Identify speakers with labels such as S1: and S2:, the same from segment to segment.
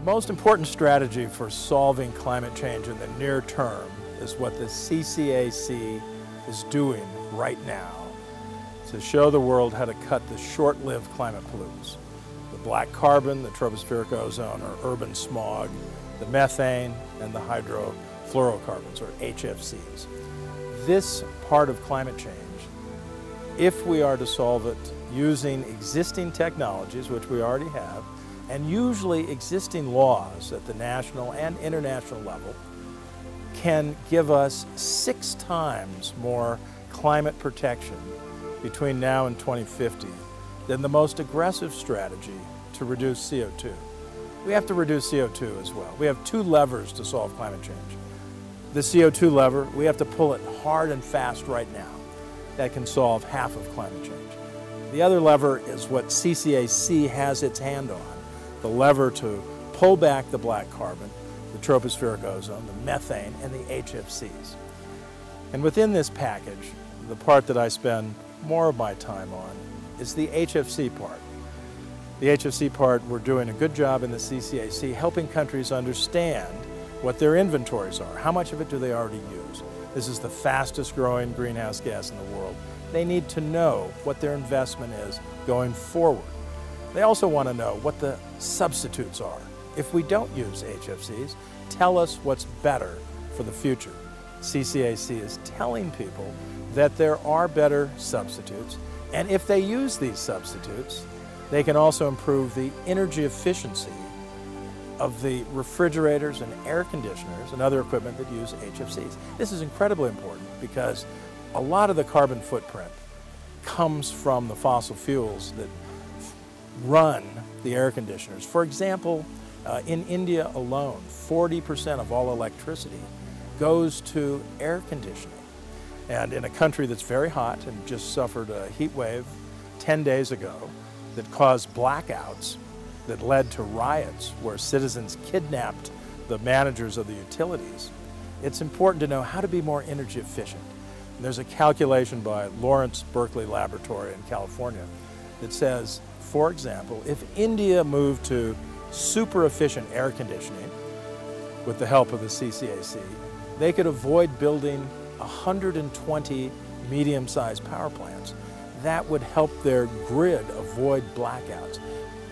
S1: most important strategy for solving climate change in the near term is what the CCAC is doing right now to show the world how to cut the short-lived climate pollutants. The black carbon, the tropospheric ozone, or urban smog, the methane, and the hydrofluorocarbons, or HFCs. This part of climate change, if we are to solve it using existing technologies, which we already have, and usually existing laws at the national and international level, can give us 6 times more climate protection between now and 2050 than the most aggressive strategy to reduce CO2. We have to reduce CO2 as well. We have 2 levers to solve climate change. The CO2 lever, we have to pull it hard and fast right now. That can solve half of climate change. The other lever is what CCAC has its hand on, the lever to pull back the black carbon, the tropospheric ozone, the methane, and the HFCs. And within this package, the part that I spend more of my time on is the HFC part. The HFC part, we're doing a good job in the CCAC helping countries understand what their inventories are. How much of it do they already use? This is the fastest growing greenhouse gas in the world. They need to know what their investment is going forward. They also want to know what the substitutes are. If we don't use HFCs, tell us what's better for the future. CCAC is telling people that there are better substitutes, and if they use these substitutes, they can also improve the energy efficiency of the refrigerators and air conditioners and other equipment that use HFCs. This is incredibly important because a lot of the carbon footprint comes from the fossil fuels that run the air conditioners. For example, in India alone, 40% of all electricity goes to air conditioning. And in a country that's very hot and just suffered a heat wave 10 days ago that caused blackouts, that led to riots where citizens kidnapped the managers of the utilities, it's important to know how to be more energy efficient. And there's a calculation by Lawrence Berkeley Laboratory in California that says, for example, if India moved to super efficient air conditioning with the help of the CCAC, they could avoid building 120 medium-sized power plants. That would help their grid avoid blackouts.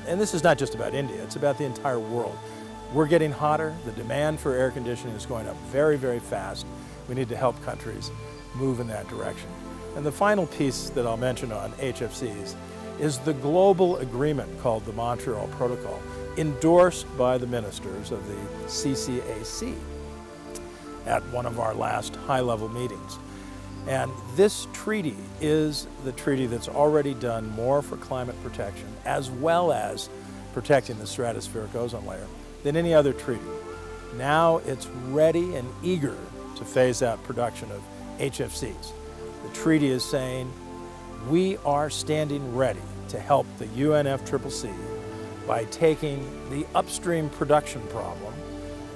S1: And this is not just about India, it's about the entire world. We're getting hotter, the demand for air conditioning is going up very, very fast. We need to help countries move in that direction. And the final piece that I'll mention on HFCs is the global agreement called the Montreal Protocol, endorsed by the ministers of the CCAC at one of our last high-level meetings. And this treaty is the treaty that's already done more for climate protection, as well as protecting the stratospheric ozone layer, than any other treaty. Now it's ready and eager to phase out production of HFCs. The treaty is saying we are standing ready to help the UNFCCC by taking the upstream production problem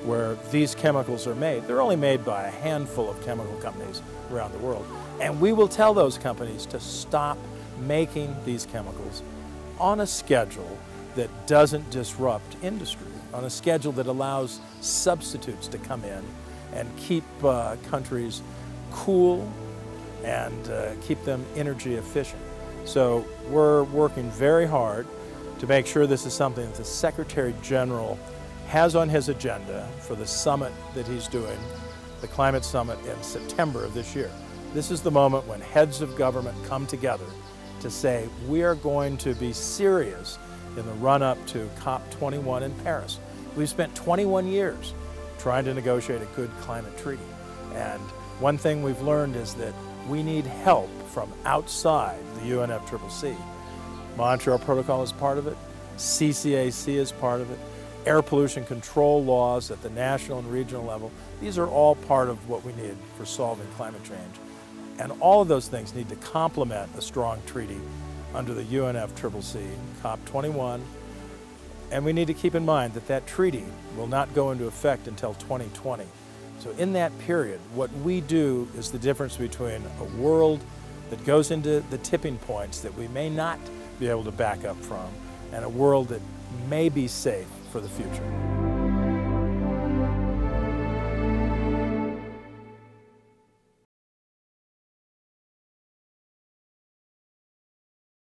S1: where these chemicals are made. They're only made by a handful of chemical companies around the world. And we will tell those companies to stop making these chemicals on a schedule that doesn't disrupt industry, on a schedule that allows substitutes to come in and keep countries cool and keep them energy efficient. So we're working very hard to make sure this is something that the Secretary General has on his agenda for the summit that he's doing, the climate summit in September of this year. This is the moment when heads of government come together to say we are going to be serious in the run-up to COP21 in Paris. We've spent 21 years trying to negotiate a good climate treaty. And one thing we've learned is that we need help from outside the UNFCCC. Montreal Protocol is part of it. CCAC is part of it. Air pollution control laws at the national and regional level. These are all part of what we need for solving climate change. And all of those things need to complement a strong treaty under the UNFCCC, COP21. And we need to keep in mind that that treaty will not go into effect until 2020. So in that period, what we do is the difference between a world that goes into the tipping points that we may not be able to back up from, and a world that may be safe for the future.